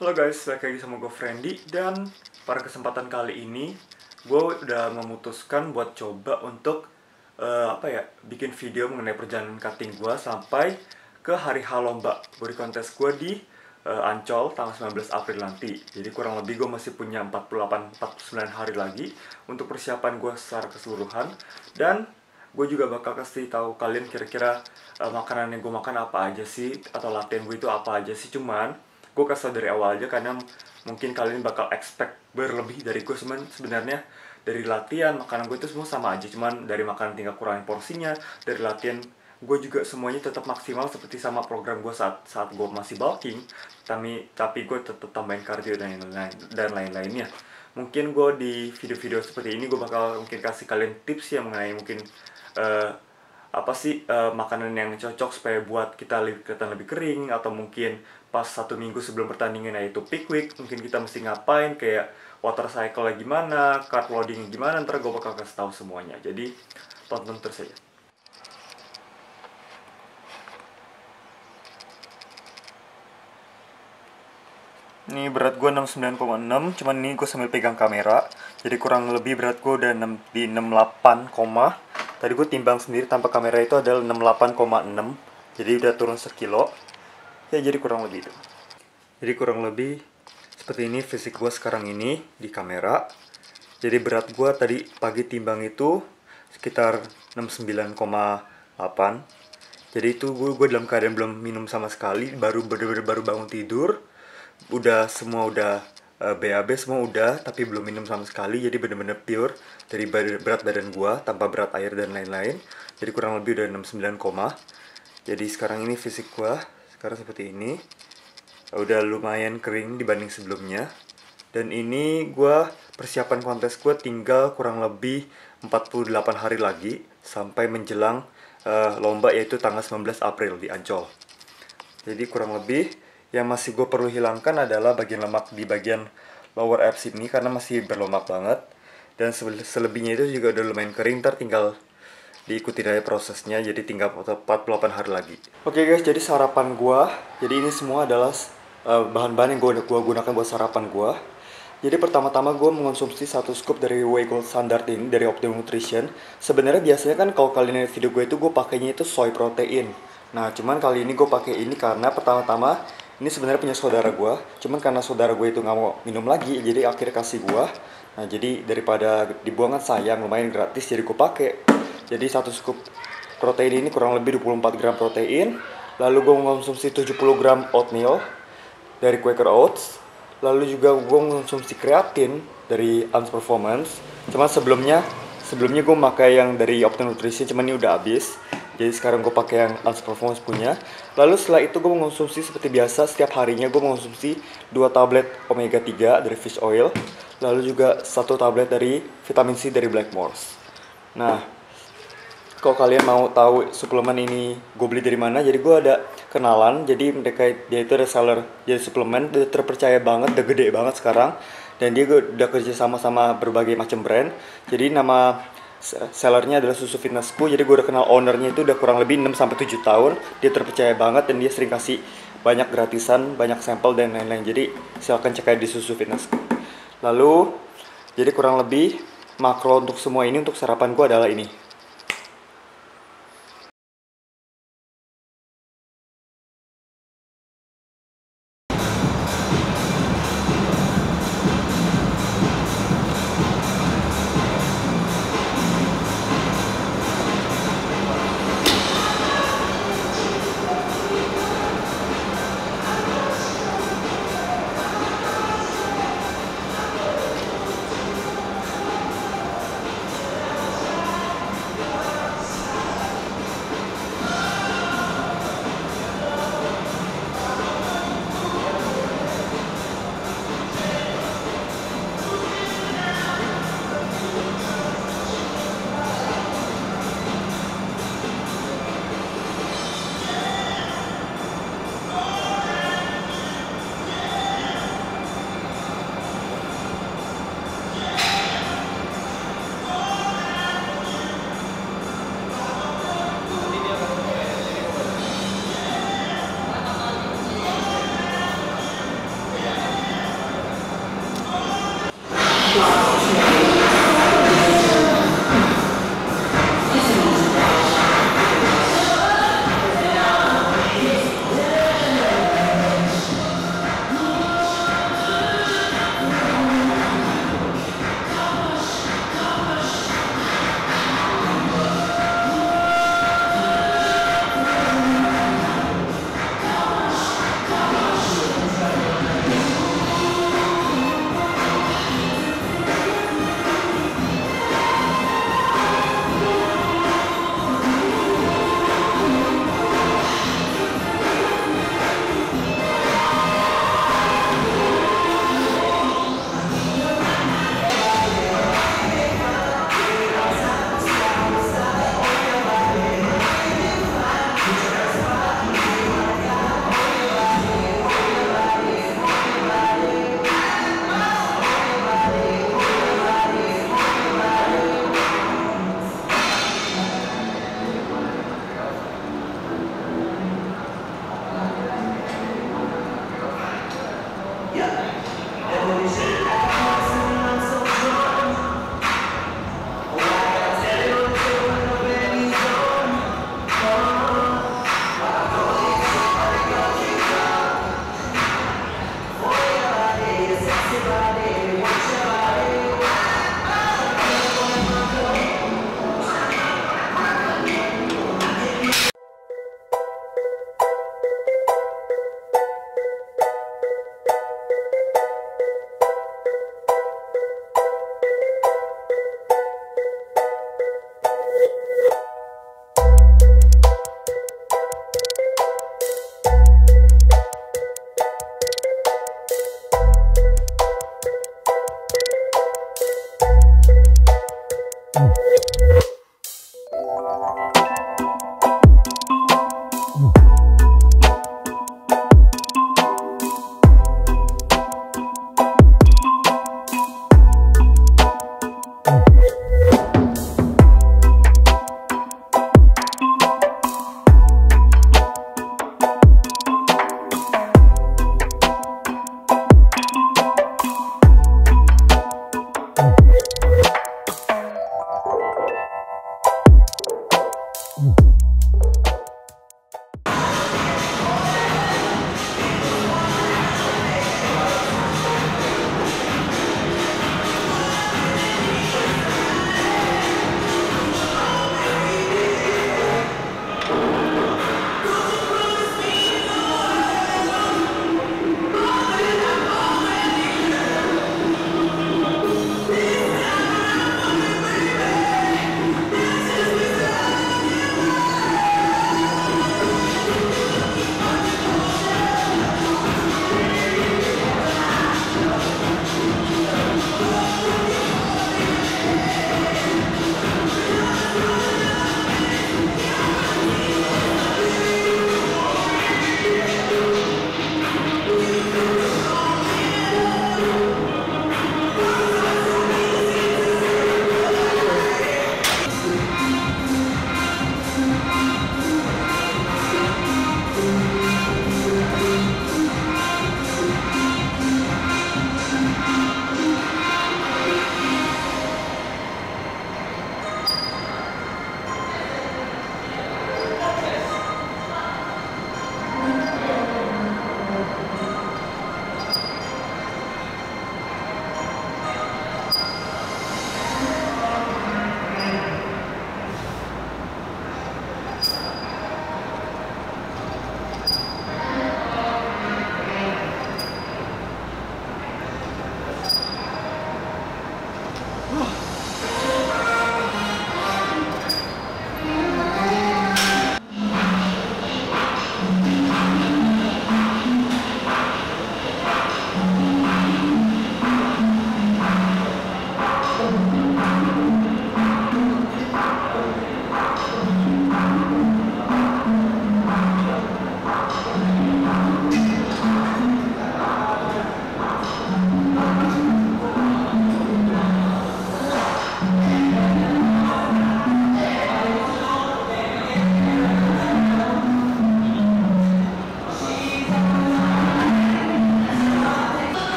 Halo guys, balik lagi sama gue Friendly. Dan pada kesempatan kali ini gue udah memutuskan buat coba untuk bikin video mengenai perjalanan karting gue sampai ke hari H lomba body contest gue di Ancol tanggal 19 April nanti. Jadi kurang lebih gue masih punya 48-49 hari lagi untuk persiapan gue secara keseluruhan. Dan gue juga bakal kasih tahu kalian kira-kira makanan yang gue makan apa aja sih, atau latihan gue itu apa aja sih. Cuman gue kasih dari awal aja karena mungkin kalian bakal expect berlebih dari gue. Sebenarnya dari latihan makanan gue itu semua sama aja, cuman dari makanan tinggal kurangin porsinya. Dari latihan gue juga semuanya tetap maksimal seperti sama program gue saat gue masih bulking, tapi gue tetap tambahin cardio dan lain-lainnya. Mungkin gue di video-video seperti ini gue bakal mungkin kasih kalian tips yang mengenai mungkin makanan yang cocok supaya buat kita kelihatan lebih kering, atau mungkin pas 1 minggu sebelum pertandingan yaitu peak week mungkin kita mesti ngapain, kayak water cycle gimana, carb loading gimana, ntar gue bakal kasih tahu semuanya. Jadi tonton terus aja. Ini berat gue 69,6, cuman ini gue sambil pegang kamera, jadi kurang lebih berat gue udah di 68, tadi gue timbang sendiri tanpa kamera itu adalah 68,6, jadi udah turun sekilo. Ya jadi kurang lebih itu. Jadi kurang lebih seperti ini fisik gue sekarang ini di kamera. Jadi berat gue tadi pagi timbang itu sekitar 69,8. Jadi itu gue dalam keadaan belum minum sama sekali, baru bangun tidur. Semua udah BAB semua udah, tapi belum minum sama sekali. Jadi bener-bener pure dari berat badan gue tanpa berat air dan lain-lain. Jadi kurang lebih udah 69, jadi sekarang ini fisik gue sekarang seperti ini. Udah lumayan kering dibanding sebelumnya. Dan ini gue persiapan kontes gue tinggal kurang lebih 48 hari lagi sampai menjelang lomba, yaitu tanggal 19 April di Ancol. Jadi kurang lebih yang masih gue perlu hilangkan adalah bagian lemak di bagian lower abs ini karena masih berlemak banget. Dan selebihnya itu juga udah lumayan kering, ntar tinggal diikuti dari prosesnya, jadi tinggal 48 hari lagi. Oke guys, jadi sarapan gua, jadi ini semua adalah bahan-bahan yang gua gunakan buat sarapan gua. Jadi pertama-tama gua mengonsumsi 1 scoop dari Whey Gold Standard ini dari Optimum Nutrition. Sebenarnya biasanya kan kalau kalian lihat video gue itu gue pakainya itu soy protein. Nah cuman kali ini gue pakai ini karena pertama-tama ini sebenarnya punya saudara gue, cuman karena saudara gue itu nggak mau minum lagi, jadi akhirnya kasih gue. Nah jadi daripada dibuang kan sayang, lumayan gratis, jadi gue pakai. Jadi 1 scoop protein ini kurang lebih 24 gram protein. Lalu gue mengonsumsi 70 gram oatmeal dari Quaker Oats. Lalu juga gue mengonsumsi kreatin dari Ants Performance. Cuma sebelumnya gue pakai yang dari Optimum Nutrition, cuman ini udah habis. Jadi sekarang gue pakai yang Ants Performance punya. Lalu setelah itu gue mengonsumsi seperti biasa, setiap harinya gue mengonsumsi 2 tablet omega 3 dari fish oil. Lalu juga 1 tablet dari vitamin C dari Blackmores. Nah, kalau kalian mau tahu suplemen ini gue beli dari mana, jadi gue ada kenalan, jadi dia itu reseller jadi suplemen, dia terpercaya banget, udah gede banget sekarang, dan dia udah kerja sama berbagai macam brand. Jadi nama sellernya adalah Susu Fitnessku, jadi gue udah kenal ownernya itu udah kurang lebih 6-7 tahun, dia terpercaya banget dan dia sering kasih banyak gratisan, banyak sampel dan lain-lain. Jadi silahkan cek aja di Susu Fitnessku. Lalu jadi kurang lebih makro untuk semua ini untuk sarapan gue adalah ini.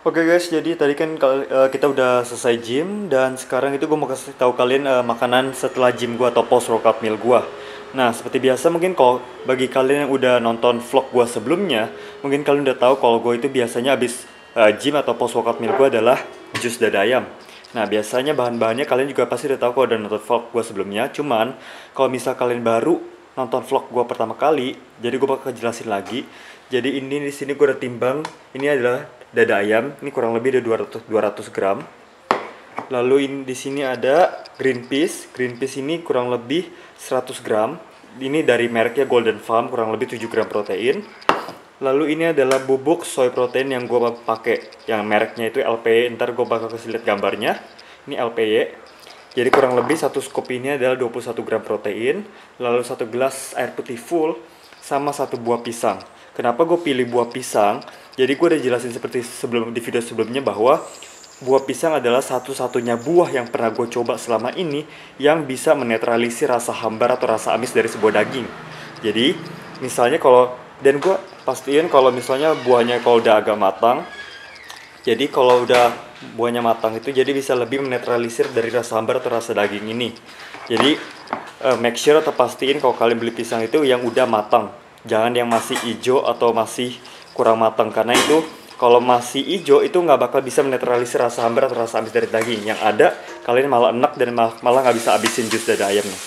Oke guys, jadi tadi kan kita udah selesai gym dan sekarang itu gue mau kasih tahu kalian makanan setelah gym gue atau post workout meal gue. Nah, seperti biasa mungkin kalau bagi kalian yang udah nonton vlog gue sebelumnya, mungkin kalian udah tahu kalau gue itu biasanya habis gym atau post workout meal gue adalah jus dada ayam. Nah, biasanya bahan-bahannya kalian juga pasti udah tahu kalau udah nonton vlog gue sebelumnya. Cuman kalau misal kalian baru nonton vlog gue pertama kali, jadi gue bakal jelasin lagi. Jadi ini di sini gue udah timbang, ini adalah dada ayam, ini kurang lebih ada 200 gram. Lalu di sini ada green peas. Green peas ini kurang lebih 100 gram. Ini dari mereknya Golden Farm, kurang lebih 7 gram protein. Lalu ini adalah bubuk soy protein yang gue pakai, yang mereknya itu LPY. Ntar gue bakal kasih lihat gambarnya. Ini LPY. Jadi kurang lebih satu scoop ini adalah 21 gram protein. Lalu 1 gelas air putih full sama 1 buah pisang. Kenapa gue pilih buah pisang? Jadi gue udah jelasin seperti di video sebelumnya bahwa buah pisang adalah satu-satunya buah yang pernah gue coba selama ini yang bisa menetralisir rasa hambar atau rasa amis dari sebuah daging. Jadi misalnya dan gue pastiin kalau misalnya buahnya kalau udah agak matang, jadi kalau udah buahnya matang itu jadi bisa lebih menetralisir dari rasa hambar atau rasa daging ini. Jadi make sure atau pastiin kalau kalian beli pisang itu yang udah matang, jangan yang masih hijau atau masih kurang matang, karena itu kalau masih hijau itu nggak bakal bisa menetralisir rasa hambar atau rasa amis dari daging. Yang ada kalian malah enak dan malah nggak bisa habisin jus dada ayamnya.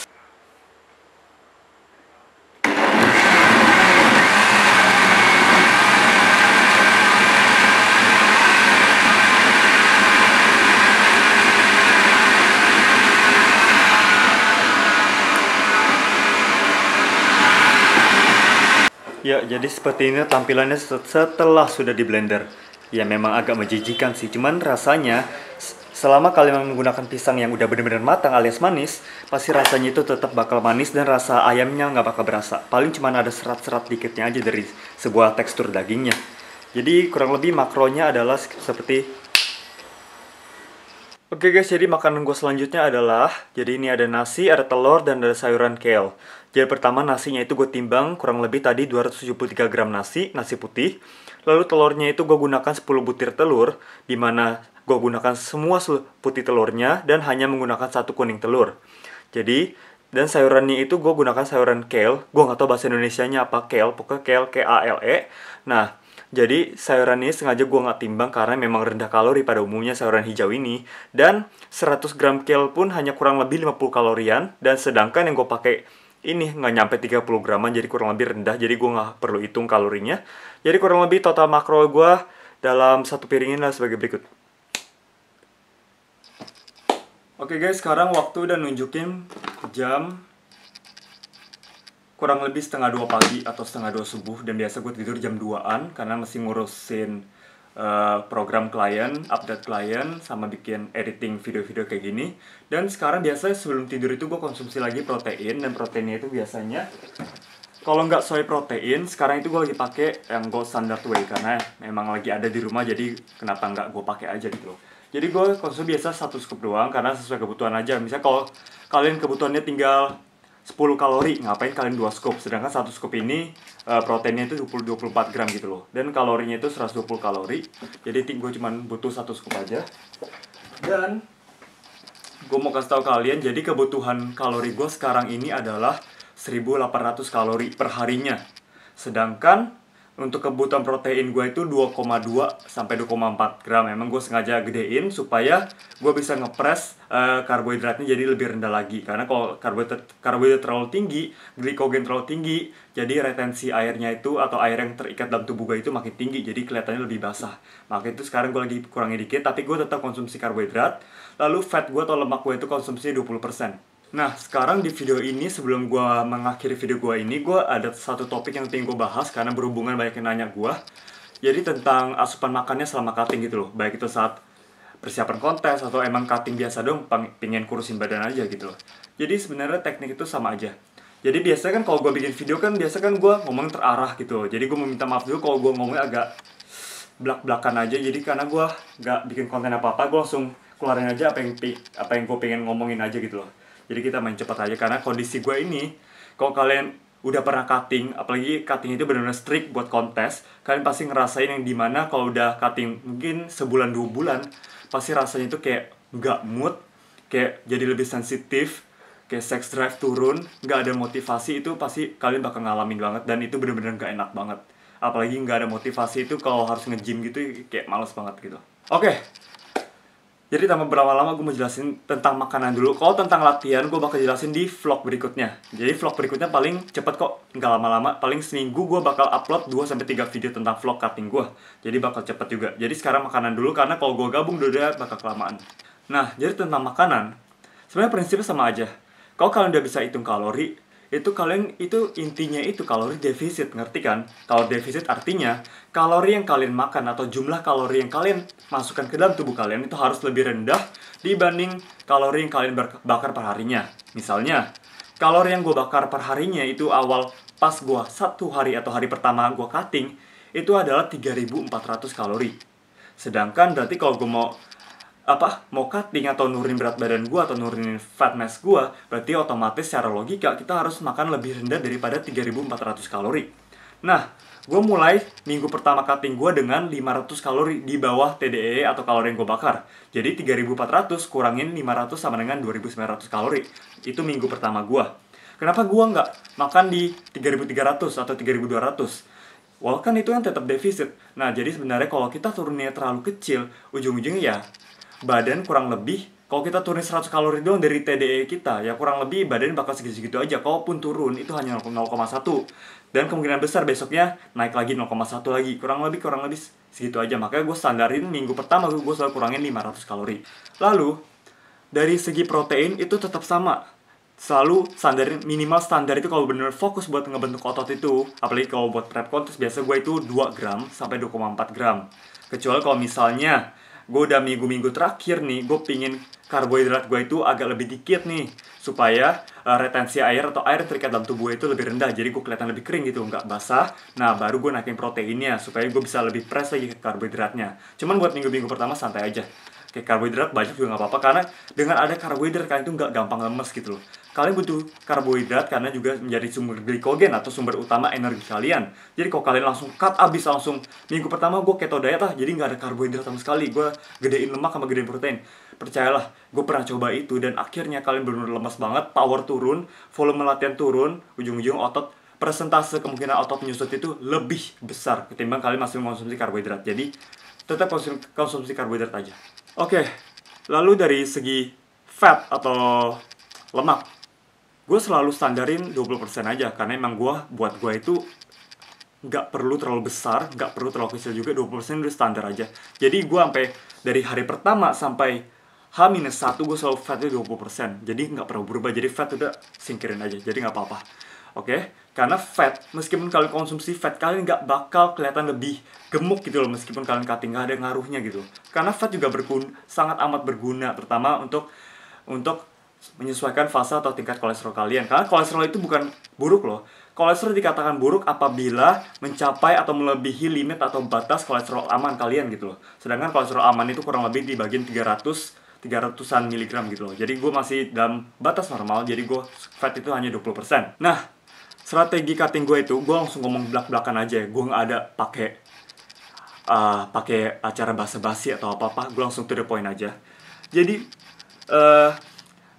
Ya, jadi seperti ini tampilannya setelah sudah di blender. Ya, memang agak menjijikan sih, cuman rasanya selama kalian menggunakan pisang yang udah benar-benar matang alias manis, pasti rasanya itu tetap bakal manis dan rasa ayamnya nggak bakal berasa. Paling cuman ada serat-serat dikitnya aja dari sebuah tekstur dagingnya. Jadi kurang lebih makronya adalah seperti. Oke guys, jadi makanan gue selanjutnya adalah, jadi ini ada nasi, ada telur, dan ada sayuran kale. Jadi pertama nasinya itu gue timbang kurang lebih tadi 273 gram nasi putih. Lalu telurnya itu gue gunakan 10 butir telur, dimana gue gunakan semua putih telurnya dan hanya menggunakan 1 kuning telur. Jadi, dan sayurannya itu gue gunakan sayuran kale, gue nggak tahu bahasa Indonesianya apa kale, pokoknya kale, K-A-L-E. Nah, jadi sayuran ini sengaja gue nggak timbang karena memang rendah kalori pada umumnya sayuran hijau ini. Dan 100 gram kale pun hanya kurang lebih 50 kalorian. Dan sedangkan yang gue pakai ini nggak nyampe 30 graman, jadi kurang lebih rendah. Jadi gue nggak perlu hitung kalorinya. Jadi kurang lebih total makro gue dalam satu piring ini sebagai berikut. Oke guys, sekarang waktu udah nunjukin jam kurang lebih setengah 2 pagi atau setengah 2 subuh. Dan biasa gue tidur jam 2an karena masih ngurusin program klien, update klien, sama bikin editing video-video kayak gini. Dan sekarang biasanya sebelum tidur itu gue konsumsi lagi protein. Dan proteinnya itu biasanya kalau nggak soy protein, sekarang itu gue lagi pakai yang Gold Standard Whey karena memang lagi ada di rumah, jadi kenapa nggak gue pakai aja gitu loh. Jadi gue konsumsi biasa 1 scoop doang karena sesuai kebutuhan aja. Misalnya kalau kalian kebutuhannya tinggal 10 kalori, ngapain kalian 2 scoop? Sedangkan 1 scoop ini proteinnya itu 24 gram gitu loh. Dan kalorinya itu 120 kalori. Jadi gue cuma butuh 1 scoop aja. Dan gue mau kasih tahu kalian, jadi kebutuhan kalori gue sekarang ini adalah 1800 kalori per harinya. Sedangkan untuk kebutuhan protein gue itu 2,2 sampai 2,4 gram. Memang gue sengaja gedein supaya gue bisa ngepres karbohidratnya jadi lebih rendah lagi. Karena kalau karbohidrat terlalu tinggi, glikogen terlalu tinggi, jadi retensi airnya itu atau air yang terikat dalam tubuh gue itu makin tinggi. Jadi kelihatannya lebih basah. Maka itu sekarang gue lagi kurangi dikit, tapi gue tetap konsumsi karbohidrat. Lalu fat gue atau lemak gue itu konsumsi 20%. Nah, sekarang di video ini, sebelum gue mengakhiri video gue ini, gue ada satu topik yang pengen gue bahas karena berhubungan banyak yang nanya gue. Jadi tentang asupan makannya selama cutting gitu loh. Baik itu saat persiapan kontes atau emang cutting biasa dong, pengen kurusin badan aja gitu loh. Jadi sebenarnya teknik itu sama aja. Jadi biasanya kan kalau gue bikin video kan, biasa kan gue ngomong terarah gitu loh. Jadi gue meminta maaf dulu kalau gue ngomongnya agak belak-belakan aja. Jadi karena gue gak bikin konten apa-apa, gue langsung keluarin aja apa yang gue pengen ngomongin aja gitu loh. Jadi kita main cepat aja karena kondisi gue ini, kalau kalian udah pernah cutting, apalagi cutting itu benar-benar strict buat kontes, kalian pasti ngerasain yang dimana kalau udah cutting mungkin sebulan 2 bulan, pasti rasanya itu kayak nggak mood, kayak jadi lebih sensitif, kayak sex drive turun, nggak ada motivasi. Itu pasti kalian bakal ngalamin banget, dan itu benar-benar nggak enak banget. Apalagi nggak ada motivasi itu kalau harus nge-gym gitu, kayak males banget gitu. Oke. Jadi tanpa berlama-lama gue mau jelasin tentang makanan dulu. Kalau tentang latihan gue bakal jelasin di vlog berikutnya. Jadi vlog berikutnya paling cepet kok, nggak lama-lama. Paling seminggu gue bakal upload 2-3 video tentang vlog cutting gue. Jadi bakal cepet juga. Jadi sekarang makanan dulu, karena kalau gue gabung dua-dua bakal kelamaan. Nah, jadi tentang makanan, sebenarnya prinsipnya sama aja. Kalau kalian udah bisa hitung kalori, itu kalian itu intinya itu kalori defisit, ngerti kan? Kalori defisit artinya kalori yang kalian makan atau jumlah kalori yang kalian masukkan ke dalam tubuh kalian itu harus lebih rendah dibanding kalori yang kalian bakar per harinya. Misalnya, kalori yang gue bakar per harinya itu awal pas gue 1 hari atau hari pertama gue cutting itu adalah 3.400 kalori. Sedangkan berarti kalau gue mau cutting atau nurunin berat badan gue atau nurunin fat mass gue, berarti otomatis secara logika kita harus makan lebih rendah daripada 3.400 kalori. Nah, gue mulai minggu pertama cutting gue dengan 500 kalori di bawah TDEE atau kalori yang gue bakar. Jadi 3.400 kurangin 500 sama dengan 2.900 kalori. Itu minggu pertama gue. Kenapa gue nggak makan di 3.300 atau 3.200? Walaupun kan itu yang tetap defisit. Nah, jadi sebenarnya kalau kita turunnya terlalu kecil, ujung-ujungnya ya badan kurang lebih, kalau kita turunin 100 kalori doang dari TDE kita, ya kurang lebih badan bakal segitu-segitu aja. Kalaupun turun, itu hanya 0,1. Dan kemungkinan besar besoknya naik lagi 0,1 lagi. Kurang lebih segitu aja. Makanya gue standarin minggu pertama gue selalu kurangin 500 kalori. Lalu, dari segi protein itu tetap sama. Selalu standarin, minimal standar itu kalau bener fokus buat ngebentuk otot itu, apalagi kalau buat prep contest, biasa gue itu 2 gram sampai 2,4 gram. Kecuali kalau misalnya gue udah minggu-minggu terakhir nih, gue pingin karbohidrat gue itu agak lebih dikit nih, supaya retensi air atau air terikat dalam tubuh itu lebih rendah, jadi gue kelihatan lebih kering gitu, nggak basah. Nah, baru gue naikin proteinnya, supaya gue bisa lebih press lagi ke karbohidratnya. Cuman buat minggu-minggu pertama santai aja. Kayak karbohidrat banyak juga nggak apa-apa, karena dengan ada karbohidrat kalian itu nggak gampang lemes gitu loh. Kalian butuh karbohidrat karena juga menjadi sumber glikogen atau sumber utama energi kalian. Jadi kalau kalian langsung cut abis langsung minggu pertama gue keto diet lah, jadi nggak ada karbohidrat sama sekali, gue gedein lemak sama gedein protein. Percayalah, gue pernah coba itu dan akhirnya kalian benar-benar lemas banget, power turun, volume latihan turun, ujung-ujung otot, persentase kemungkinan otot menyusut itu lebih besar ketimbang kalian masih mengkonsumsi karbohidrat. Jadi tetap konsumsi karbohidrat aja. Oke, lalu dari segi fat atau lemak, gue selalu standarin 20% aja, karena emang buat gue itu nggak perlu terlalu besar, nggak perlu terlalu kecil juga, 20% udah standar aja. Jadi gue sampai dari hari pertama sampai H-1 gue selalu fatnya 20%. Jadi nggak pernah berubah, jadi fat udah singkirin aja, jadi nggak apa-apa. Oke? Karena fat, meskipun kalian konsumsi fat, kalian nggak bakal kelihatan lebih gemuk gitu loh, meskipun kalian cutting, nggak ada ngaruhnya gitu. Karena fat juga sangat amat berguna, terutama untuk menyesuaikan fase atau tingkat kolesterol kalian. Karena kolesterol itu bukan buruk loh. Kolesterol dikatakan buruk apabila mencapai atau melebihi limit atau batas kolesterol aman kalian gitu loh. Sedangkan kolesterol aman itu kurang lebih di bagian 300-an miligram gitu loh. Jadi gue masih dalam batas normal, jadi gue fat itu hanya 20%. Nah, strategi cutting gue itu, gue langsung ngomong belak-belakan aja. Gue nggak ada pakai acara basa-basi atau apa-apa. Gue langsung to the point aja. Jadi,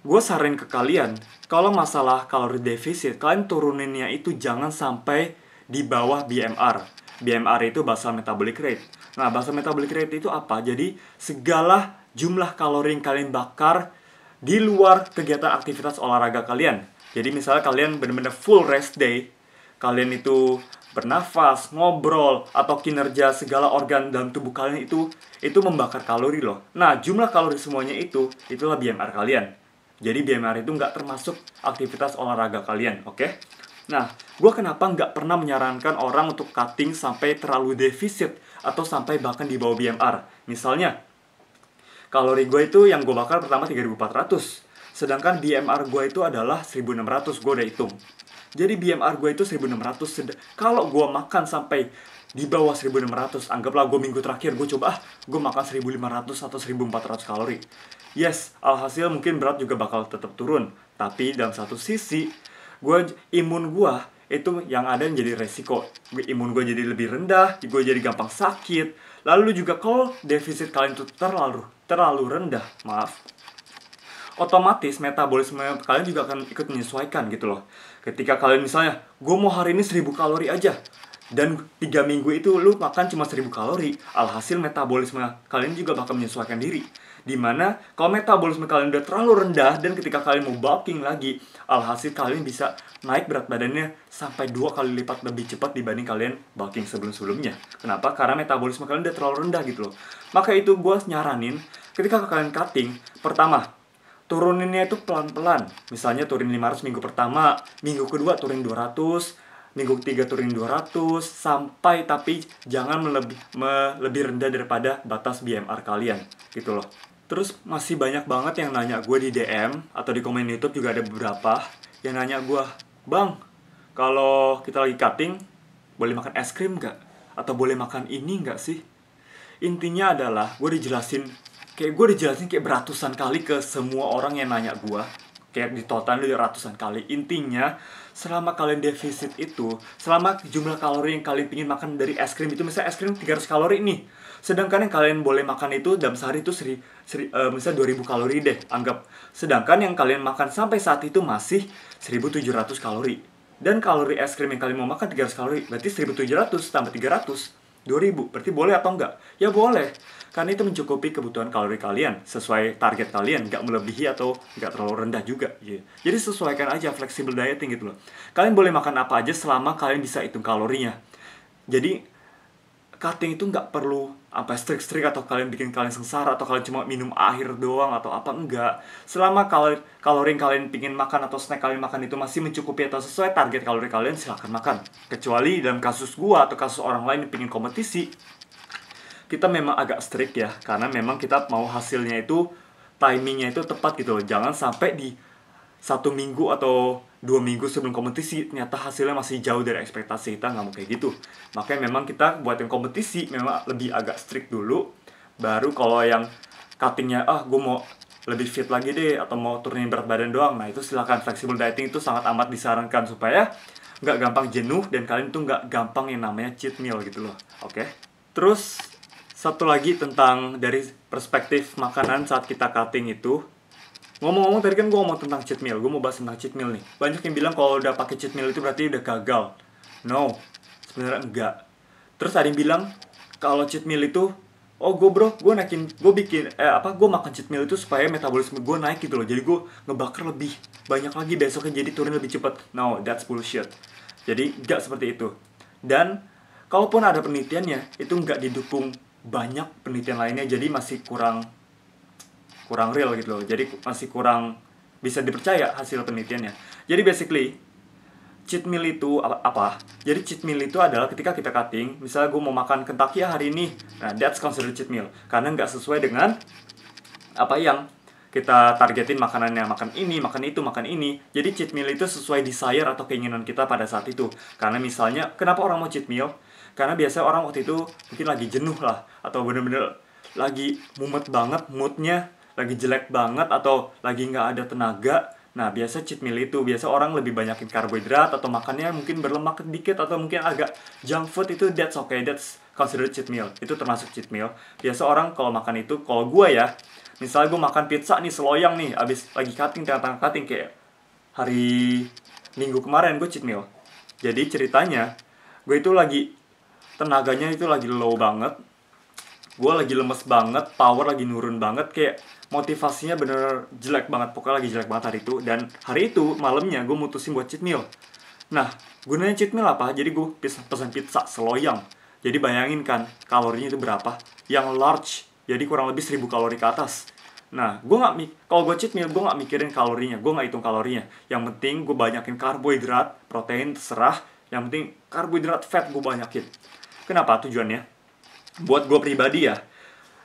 gue saran ke kalian, kalau masalah kalori defisit, kalian turuninnya itu jangan sampai di bawah BMR. BMR itu basal metabolic rate. Nah, basal metabolic rate itu apa? Jadi, segala jumlah kalori yang kalian bakar di luar kegiatan aktivitas olahraga kalian. Jadi, misalnya kalian benar-benar full rest day, kalian itu bernafas, ngobrol, atau kinerja segala organ dalam tubuh kalian itu membakar kalori loh. Nah, jumlah kalori semuanya itulah BMR kalian. Jadi BMR itu nggak termasuk aktivitas olahraga kalian, oke? Nah, gue kenapa nggak pernah menyarankan orang untuk cutting sampai terlalu defisit atau sampai bahkan di bawah BMR. Misalnya, kalori gue itu yang gue bakar pertama 3.400, sedangkan BMR gue itu adalah 1.600, gue udah hitung. Jadi BMR gue itu 1.600, kalau gue makan sampai di bawah 1.600, anggaplah gue minggu terakhir gue coba gue makan 1.500 atau 1.400 kalori. Yes, alhasil mungkin berat juga bakal tetap turun. Tapi dalam satu sisi, imun gue itu yang ada yang jadi resiko. Imun gue jadi lebih rendah, gue jadi gampang sakit. Lalu juga kalau defisit kalian itu terlalu rendah, maaf, otomatis metabolisme kalian juga akan ikut menyesuaikan gitu loh. Ketika kalian misalnya, gue mau hari ini 1000 kalori aja, dan 3 minggu itu lu makan cuma 1000 kalori, alhasil metabolisme kalian juga bakal menyesuaikan diri. Dimana kalau metabolisme kalian udah terlalu rendah, dan ketika kalian mau bulking lagi, alhasil kalian bisa naik berat badannya sampai 2 kali lipat lebih cepat dibanding kalian bulking sebelum-sebelumnya. Kenapa? Karena metabolisme kalian udah terlalu rendah gitu loh. Maka itu gue nyaranin, ketika kalian cutting, pertama, turuninnya itu pelan-pelan. Misalnya turunin 500 minggu pertama, minggu kedua turunin 200, minggu ketiga turunin 200, sampai tapi jangan lebih rendah daripada batas BMR kalian, gitu loh. Terus masih banyak banget yang nanya gue di DM, atau di komen YouTube juga ada beberapa yang nanya gue, "Bang, kalau kita lagi cutting, boleh makan es krim nggak? Atau boleh makan ini nggak sih?" Intinya adalah, gue dijelasin kayak beratusan kali ke semua orang yang nanya gue. Kayak di total udah ratusan kali. Intinya, selama kalian defisit itu, selama jumlah kalori yang kalian ingin makan dari es krim itu, misalnya es krim 300 kalori nih, sedangkan yang kalian boleh makan itu dalam sehari itu misalnya 2000 kalori deh, anggap. Sedangkan yang kalian makan sampai saat itu masih 1700 kalori. Dan kalori es krim yang kalian mau makan 300 kalori, berarti 1700 tambah 300, 2000. Berarti boleh atau enggak? Ya boleh. Karena itu mencukupi kebutuhan kalori kalian sesuai target kalian, nggak melebihi atau nggak terlalu rendah juga. Jadi sesuaikan aja, flexible dieting gitu loh. Kalian boleh makan apa aja selama kalian bisa hitung kalorinya. Jadi cutting itu nggak perlu strict atau kalian bikin kalian sengsara, atau kalian cuma minum air doang atau apa, enggak. Selama kalori yang kalian pingin makan atau snack kalian makan itu masih mencukupi atau sesuai target kalori kalian, silahkan makan. Kecuali dalam kasus gua atau kasus orang lain yang pingin kompetisi, kita memang agak strict ya, karena memang kita mau hasilnya itu, timingnya itu tepat gitu loh. Jangan sampai di 1 minggu atau 2 minggu sebelum kompetisi ternyata hasilnya masih jauh dari ekspektasi kita, nggak mau kayak gitu. Makanya memang kita buat yang kompetisi memang lebih agak strict dulu, baru kalau yang cuttingnya, gue mau lebih fit lagi deh, atau mau turunin berat badan doang, nah itu silakan. Flexible dieting itu sangat amat disarankan supaya nggak gampang jenuh, dan kalian tuh nggak gampang yang namanya cheat meal gitu loh. Oke? Terus satu lagi tentang dari perspektif makanan saat kita cutting itu. Ngomong-ngomong tadi kan gue ngomong tentang cheat meal, gue mau bahas tentang cheat meal nih. Banyak yang bilang kalau udah pakai cheat meal itu berarti udah gagal. No, sebenarnya enggak. Terus ada yang bilang kalau cheat meal itu, gue makan cheat meal itu supaya metabolisme gue naik gitu loh. Jadi gue ngebakar lebih banyak lagi besoknya, jadi turun lebih cepat. No, that's bullshit. Jadi enggak seperti itu. Dan kalaupun ada penelitiannya, itu enggak didukung banyak penelitian lainnya, jadi masih kurang real gitu loh. Jadi masih kurang bisa dipercaya hasil penelitiannya. Jadi basically cheat meal itu apa? Jadi cheat meal itu adalah ketika kita cutting, misalnya gue mau makan Kentucky hari ini, nah that's considered cheat meal karena nggak sesuai dengan apa yang kita targetin makanannya, makan ini, makan itu, makan ini. Jadi cheat meal itu sesuai desire atau keinginan kita pada saat itu. Karena misalnya, kenapa orang mau cheat meal? Karena biasanya orang waktu itu mungkin lagi jenuh lah, atau bener-bener lagi mumet banget moodnya, lagi jelek banget, atau lagi nggak ada tenaga. Nah biasa cheat meal itu, biasa orang lebih banyakin karbohidrat, atau makannya mungkin berlemak sedikit, atau mungkin agak junk food, itu that's okay, that's considered cheat meal. Itu termasuk cheat meal. Biasa orang kalau makan itu, kalau gue ya, misalnya gue makan pizza nih seloyang nih, abis lagi cutting, tengah-tengah cutting, kayak hari Minggu kemarin gue cheat meal. Jadi ceritanya, gue itu lagi tenaganya itu lagi low banget, gue lagi lemes banget, power lagi nurun banget, kayak motivasinya bener jelek banget, pokoknya lagi jelek banget hari itu. Dan hari itu malamnya gue mutusin buat cheat meal. Nah gunanya cheat meal apa? Jadi gue pesan pizza seloyang. Jadi bayangin kan kalorinya itu berapa, yang large, jadi kurang lebih 1000 kalori ke atas. Nah kalau gue cheat meal, gue gak mikirin kalorinya, gue gak hitung kalorinya. Yang penting gue banyakin karbohidrat, protein terserah, yang penting karbohidrat, fat gue banyakin. Kenapa tujuannya? Buat gue pribadi ya,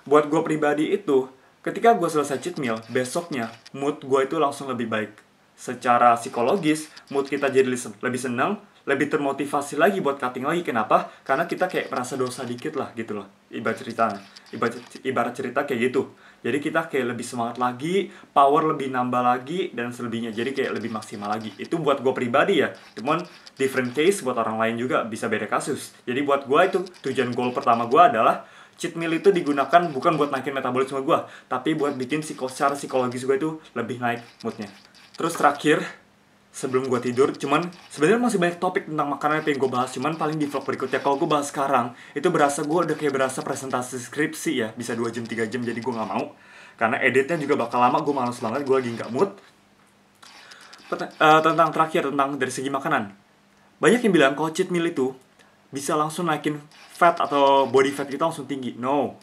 buat gue pribadi itu, ketika gue selesai cheat meal, besoknya mood gue itu langsung lebih baik. Secara psikologis, mood kita jadi lebih senang, lebih termotivasi lagi buat cutting lagi. Kenapa? Karena kita kayak merasa dosa dikit lah gitu loh, ibarat cerita kayak gitu. Jadi kita kayak lebih semangat lagi, power lebih nambah lagi, dan selebihnya. Jadi kayak lebih maksimal lagi. Itu buat gue pribadi ya. Cuman different case buat orang lain juga bisa beda kasus. Jadi buat gue itu tujuan goal pertama gue adalah cheat meal itu digunakan bukan buat naikin metabolisme gue, tapi buat bikin secara psikologis gue itu lebih naik moodnya. Terus terakhir, sebelum gue tidur, cuman sebenarnya masih banyak topik tentang makanan yang pengen gue bahas, cuman paling di vlog berikutnya. Kalau gue bahas sekarang, itu gue udah kayak berasa presentasi skripsi ya, bisa 2 jam 3 jam, jadi gue nggak mau. Karena editnya juga bakal lama, gue males banget, gue lagi nggak mood. Tentang terakhir, tentang dari segi makanan, banyak yang bilang kalau cheat meal itu bisa langsung naikin fat atau body fat kita langsung tinggi. No.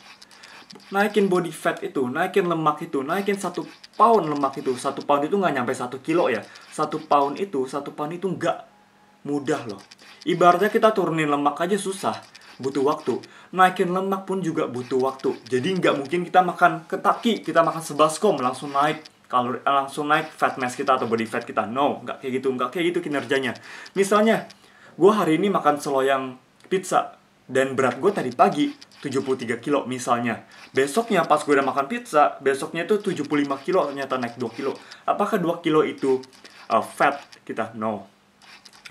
Naikin body fat itu, naikin lemak itu, naikin 1 pound lemak itu. 1 pound itu nggak nyampe 1 kilo ya. 1 pound itu nggak mudah loh. Ibaratnya kita turunin lemak aja susah, butuh waktu. Naikin lemak pun juga butuh waktu. Jadi nggak mungkin kita makan Kentucky, kita makan sebaskom langsung naik kalori, langsung naik fat mass kita atau body fat kita. No, nggak kayak gitu kinerjanya. Misalnya, gue hari ini makan seloyang pizza dan berat gue tadi pagi 73 kilo misalnya. Besoknya pas gue udah makan pizza, besoknya itu 75 kilo, ternyata naik 2 kilo. Apakah 2 kilo itu fat kita? No.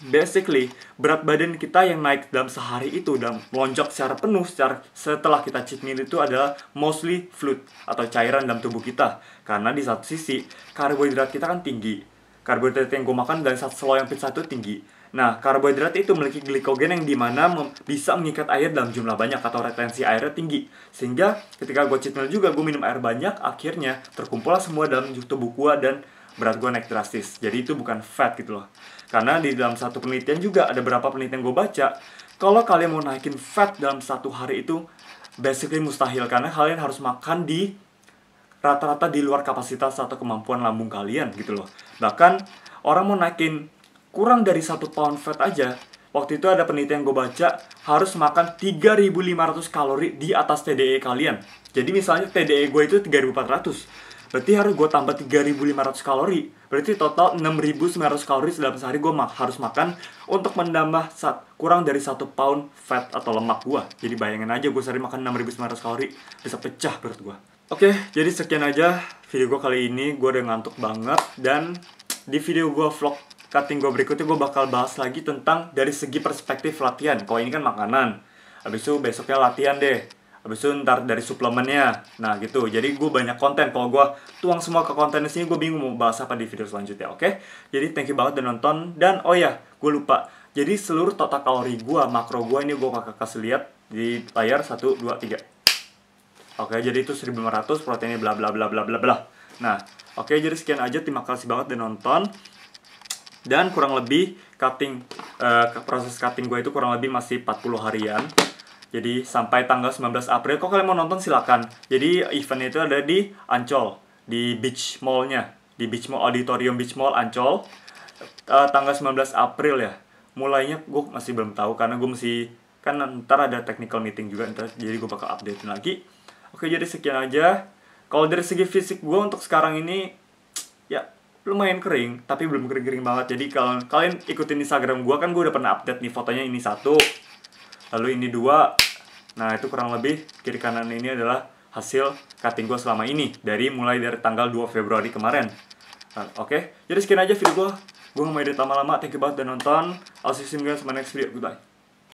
Basically, berat badan kita yang naik dalam sehari itu dan melonjak secara penuh setelah kita cheat meal itu adalah mostly fluid atau cairan dalam tubuh kita. Karena di satu sisi, karbohidrat kita kan tinggi. Karbohidrat yang gue makan dari satu seloyang pizza itu tinggi. Nah, karbohidrat itu memiliki glikogen yang dimana bisa mengikat air dalam jumlah banyak atau retensi airnya tinggi. Sehingga ketika gue cheat meal juga, gue minum air banyak, akhirnya terkumpullah semua dalam tubuh gue dan berat gue naik drastis. Jadi itu bukan fat gitu loh. Karena di dalam satu penelitian juga, ada beberapa penelitian gue baca, kalau kalian mau naikin fat dalam 1 hari itu basically mustahil. Karena kalian harus makan di rata-rata di luar kapasitas atau kemampuan lambung kalian gitu loh. Bahkan orang mau naikin kurang dari 1 pound fat aja, waktu itu ada penelitian gue baca, harus makan 3.500 kalori di atas TDE kalian. Jadi misalnya TDE gue itu 3.400, berarti harus gue tambah 3.500 kalori. Berarti total 6.900 kalori dalam sehari gue harus makan untuk menambah kurang dari 1 pound fat atau lemak gue. Jadi bayangin aja gue sehari makan 6.900 kalori, bisa pecah perut gue. Oke, jadi sekian aja video gue kali ini. Gue udah ngantuk banget. Dan di video gue vlog cutting gue berikutnya, gue bakal bahas lagi tentang dari segi perspektif latihan. Kalau ini kan makanan, habis itu besoknya latihan deh, habis itu ntar dari suplemennya. Nah gitu, jadi gue banyak konten. Kalau gue tuang semua ke konten di sini, gue bingung mau bahas apa di video selanjutnya. Oke, jadi thank you banget udah nonton. Dan oh ya, gue lupa, jadi seluruh total kalori gue, makro gue ini gue bakal kasih lihat di layar 1, 2, 3. Oke, jadi itu 1.500, proteinnya bla bla bla bla bla bla. Nah, oke, jadi sekian aja. Terima kasih banget udah nonton. Dan kurang lebih proses cutting gue itu kurang lebih masih 40 harian. Jadi sampai tanggal 19 April. Kalau kalian mau nonton silakan. Jadi eventnya itu ada di Ancol, di Beach Mall-nya, di Beach Mall, Auditorium Beach Mall Ancol. Tanggal 19 April ya. Mulainya gue masih belum tahu karena gue masih, kan ntar ada technical meeting juga ntar, jadi gue bakal update lagi. Oke, jadi sekian aja. Kalau dari segi fisik gue untuk sekarang ini ya lumayan kering, tapi belum kering-kering banget. Jadi kalau kalian ikutin Instagram gue, kan gue udah pernah update nih fotonya, ini 1, lalu ini 2. Nah itu kurang lebih kiri kanan ini adalah hasil cutting gue selama ini, mulai dari tanggal 2 Februari kemarin. Nah, oke, jadi sekian aja video gue. Gue gak mau edit lama-lama. Thank you banget udah nonton. I'll see you guys in my next video. Goodbye.